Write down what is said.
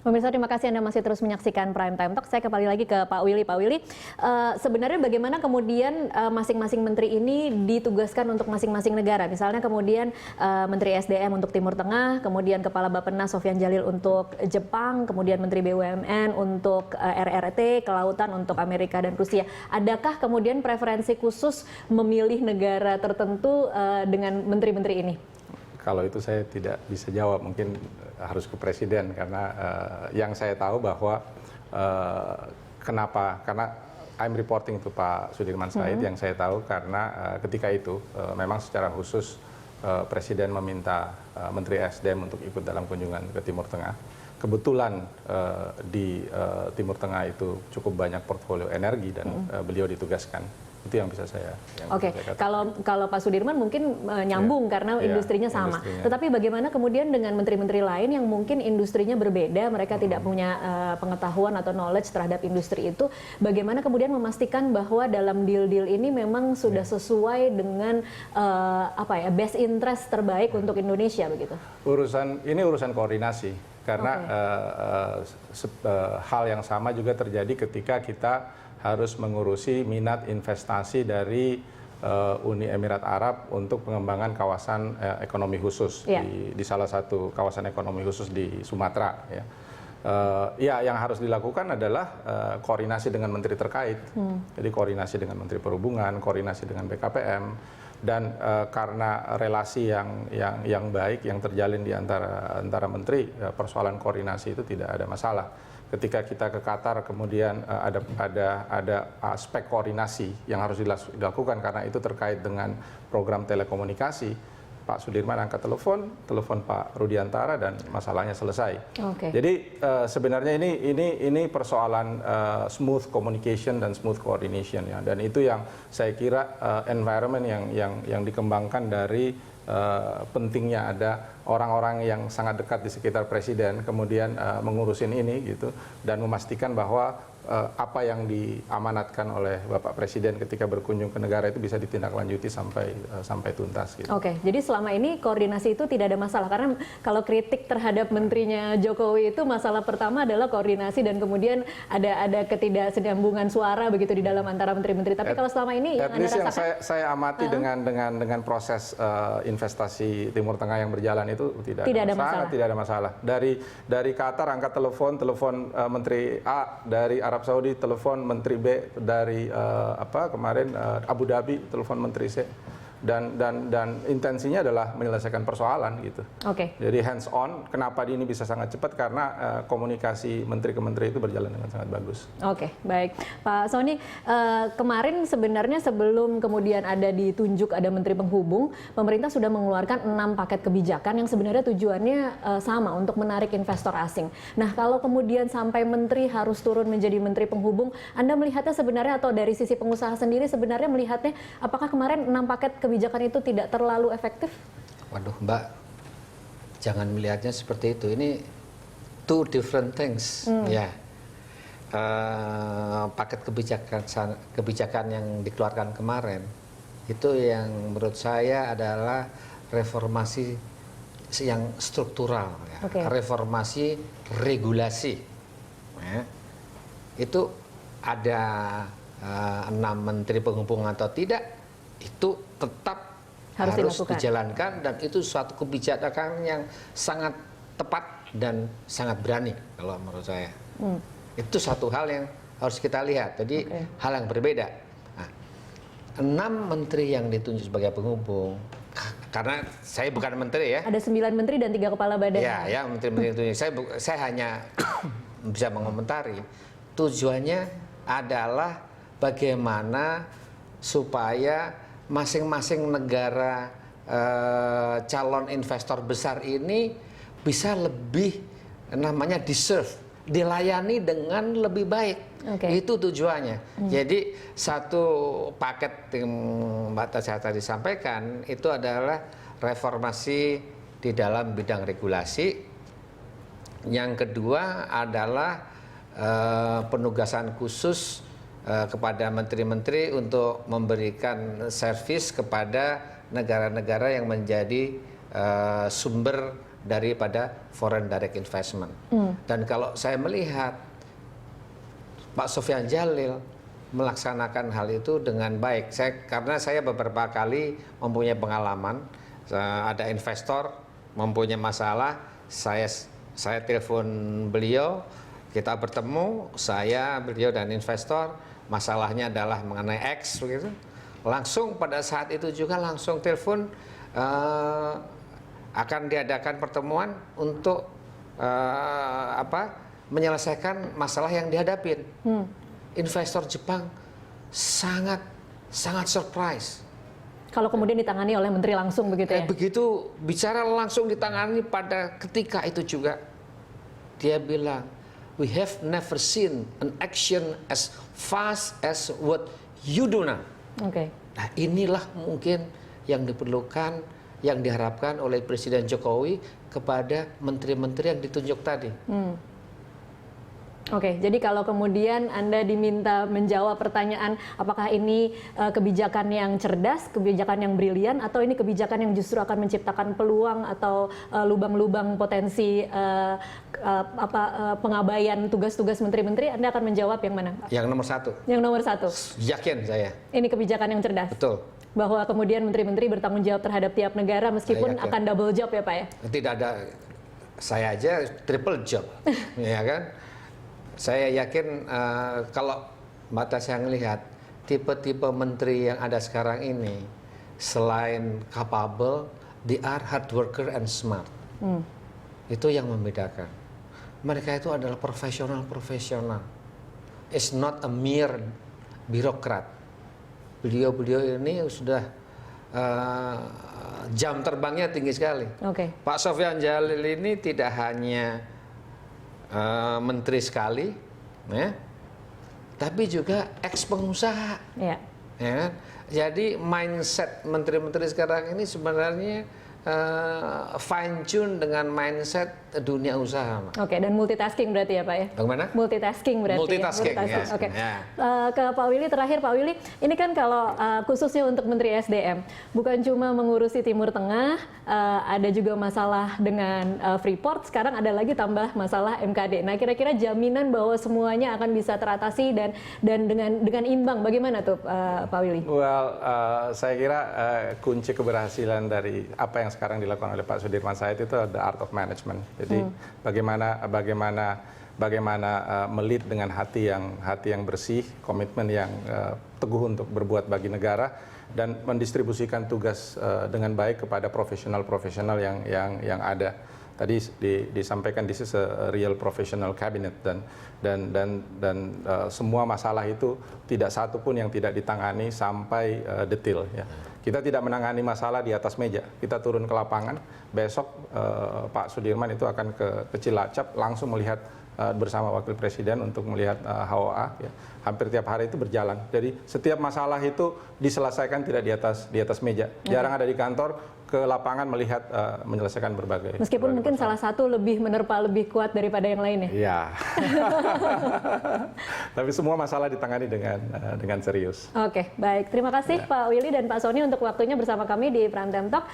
Pemirsa, terima kasih Anda masih terus menyaksikan Prime Time Talk. Saya kembali lagi ke Pak Willy. Pak Willy, sebenarnya bagaimana kemudian masing-masing menteri ini ditugaskan untuk masing-masing negara? Misalnya kemudian Menteri SDM untuk Timur Tengah, kemudian Kepala Bappenas Sofyan Djalil untuk Jepang, kemudian Menteri BUMN untuk RRT, Kelautan untuk Amerika dan Rusia. Adakah kemudian preferensi khusus memilih negara tertentu dengan menteri-menteri ini? Kalau itu saya tidak bisa jawab, mungkin harus ke Presiden, karena yang saya tahu bahwa kenapa, karena I'm reporting to Pak Sudirman Said, yang saya tahu karena ketika itu memang secara khusus Presiden meminta Menteri SDM untuk ikut dalam kunjungan ke Timur Tengah. Kebetulan di Timur Tengah itu cukup banyak portfolio energi dan beliau ditugaskan. Itu yang bisa saya. Oke, kalau Pak Sudirman mungkin nyambung karena industrinya sama. Tetapi bagaimana kemudian dengan menteri-menteri lain yang mungkin industrinya berbeda, mereka tidak punya pengetahuan atau knowledge terhadap industri itu, bagaimana kemudian memastikan bahwa dalam deal-deal ini memang sudah sesuai dengan best interest terbaik untuk Indonesia begitu? Ini urusan koordinasi, karena hal yang sama juga terjadi ketika kita harus mengurusi minat investasi dari Uni Emirat Arab untuk pengembangan kawasan ekonomi khusus di salah satu kawasan ekonomi khusus di Sumatera. Ya, yang harus dilakukan adalah koordinasi dengan menteri terkait. Jadi koordinasi dengan Menteri Perhubungan, koordinasi dengan BKPM, dan karena relasi yang baik yang terjalin di antara menteri, persoalan koordinasi itu tidak ada masalah. Ketika kita ke Qatar, kemudian ada aspek koordinasi yang harus dilakukan karena itu terkait dengan program telekomunikasi. Pak Sudirman angkat telepon Pak Rudiantara dan masalahnya selesai. Jadi sebenarnya ini persoalan smooth communication dan smooth coordination ya. Dan itu yang saya kira environment yang dikembangkan dari pentingnya ada orang-orang yang sangat dekat di sekitar Presiden kemudian mengurusin ini gitu dan memastikan bahwa apa yang diamanatkan oleh Bapak Presiden ketika berkunjung ke negara itu bisa ditindaklanjuti sampai tuntas. Gitu. Oke, jadi selama ini koordinasi itu tidak ada masalah karena kalau kritik terhadap menterinya Jokowi itu masalah pertama adalah koordinasi dan kemudian ada ketidaksambungan suara begitu di dalam antara menteri-menteri. Tapi kalau selama ini yang Anda rasakan, yang saya amati dengan proses investasi Timur Tengah yang berjalan itu tidak ada masalah. Dari Qatar angkat telepon Menteri A, dari Arab Saudi telepon Menteri B, dari kemarin Abu Dhabi telepon Menteri C, dan intensinya adalah menyelesaikan persoalan gitu. Jadi hands on. Kenapa ini bisa sangat cepat? Karena komunikasi menteri ke menteri itu berjalan dengan sangat bagus. Baik, Pak Sony. Kemarin sebenarnya sebelum kemudian ada ditunjuk ada Menteri Penghubung, pemerintah sudah mengeluarkan 6 paket kebijakan yang sebenarnya tujuannya sama untuk menarik investor asing. Nah, kalau kemudian sampai menteri harus turun menjadi Menteri Penghubung, Anda melihatnya sebenarnya atau dari sisi pengusaha sendiri sebenarnya melihatnya apakah kemarin 6 paket kebijakan itu tidak terlalu efektif? Waduh, Mbak, jangan melihatnya seperti itu. Ini two different things. Ya, paket kebijakan yang dikeluarkan kemarin itu yang menurut saya adalah reformasi yang struktural, reformasi regulasi. Itu ada 6 menteri penghubung atau tidak, itu tetap harus dijalankan dan itu suatu kebijakan yang sangat tepat dan sangat berani kalau menurut saya. Itu satu hal yang harus kita lihat. Jadi hal yang berbeda. Nah, 6 menteri yang ditunjuk sebagai penghubung, karena saya bukan menteri ya. Ada 9 menteri dan 3 kepala badan. Ya, menteri-menteri itu. Saya hanya bisa mengomentari. Tujuannya adalah bagaimana supaya masing-masing negara calon investor besar ini bisa lebih deserve, dilayani dengan lebih baik. Itu tujuannya. Jadi satu paket yang Mbak Tasya tadi sampaikan itu adalah reformasi di dalam bidang regulasi. Yang kedua adalah penugasan khusus kepada menteri-menteri untuk memberikan servis kepada negara-negara yang menjadi sumber daripada foreign direct investment. Dan kalau saya melihat Pak Sofyan Djalil melaksanakan hal itu dengan baik. Karena saya beberapa kali mempunyai pengalaman, ada investor mempunyai masalah, saya telepon beliau, kita bertemu, beliau dan investor, masalahnya adalah mengenai X begitu. Langsung pada saat itu juga langsung telepon, akan diadakan pertemuan untuk menyelesaikan masalah yang dihadapin. Investor Jepang sangat surprise. Kalau kemudian ditangani oleh menteri langsung begitu ya? Begitu bicara langsung ditangani pada ketika itu juga. Dia bilang, we have never seen an action as fast as what you do now. Nah, inilah mungkin yang diperlukan, yang diharapkan oleh Presiden Jokowi kepada menteri-menteri yang ditunjuk tadi. Jadi kalau kemudian Anda diminta menjawab pertanyaan apakah ini kebijakan yang cerdas, kebijakan yang brilian, atau ini kebijakan yang justru akan menciptakan peluang atau lubang-lubang potensi pengabaian tugas-tugas menteri-menteri, Anda akan menjawab yang mana, Pak? Yang nomor satu. Yang nomor satu. Yakin saya. Ini kebijakan yang cerdas. Betul. Bahwa kemudian menteri-menteri bertanggung jawab terhadap tiap negara meskipun akan double job ya Pak ya? Tidak ada, saya aja triple job, ya kan? Saya yakin kalau mata saya melihat tipe-tipe menteri yang ada sekarang ini selain capable, they are hard worker and smart. Itu yang membedakan. Mereka itu adalah profesional. It's not a mere birokrat. Beliau-beliau ini sudah jam terbangnya tinggi sekali. Pak Sofyan Djalil ini tidak hanya menteri sekali, ya, tapi juga ex pengusaha. Ya kan? Jadi mindset menteri-menteri sekarang ini sebenarnya fine tune dengan mindset dunia usaha. Dan multitasking berarti ya Pak ya? Bagaimana? Multitasking berarti. Multitasking. Ya? Ke Pak Willy terakhir, Pak Willy, ini kan kalau khususnya untuk Menteri SDM, bukan cuma mengurusi Timur Tengah, ada juga masalah dengan Freeport, sekarang ada lagi tambah masalah MKD. Nah, kira-kira jaminan bahwa semuanya akan bisa teratasi dan dengan imbang, bagaimana tuh Pak Willy? Saya kira kunci keberhasilan dari apa yang sekarang dilakukan oleh Pak Sudirman Said itu the art of management. Jadi bagaimana melead dengan hati yang bersih, komitmen yang teguh untuk berbuat bagi negara dan mendistribusikan tugas dengan baik kepada profesional-profesional yang ada. Tadi disampaikan this is a real professional cabinet dan semua masalah itu tidak satu pun yang tidak ditangani sampai detail ya. Kita tidak menangani masalah di atas meja. Kita turun ke lapangan. Besok Pak Sudirman itu akan ke Cilacap langsung melihat bersama Wakil Presiden untuk melihat HOA. Ya. Hampir tiap hari itu berjalan. Jadi setiap masalah itu diselesaikan tidak di atas meja. Jarang ada di kantor, ke lapangan melihat menyelesaikan berbagai. Meskipun mungkin masalah. Salah satu lebih menerpa lebih kuat daripada yang lainnya. Iya. Tapi semua masalah ditangani dengan serius. Baik. Terima kasih Pak Willy dan Pak Sony untuk waktunya bersama kami di Prime Time Talk.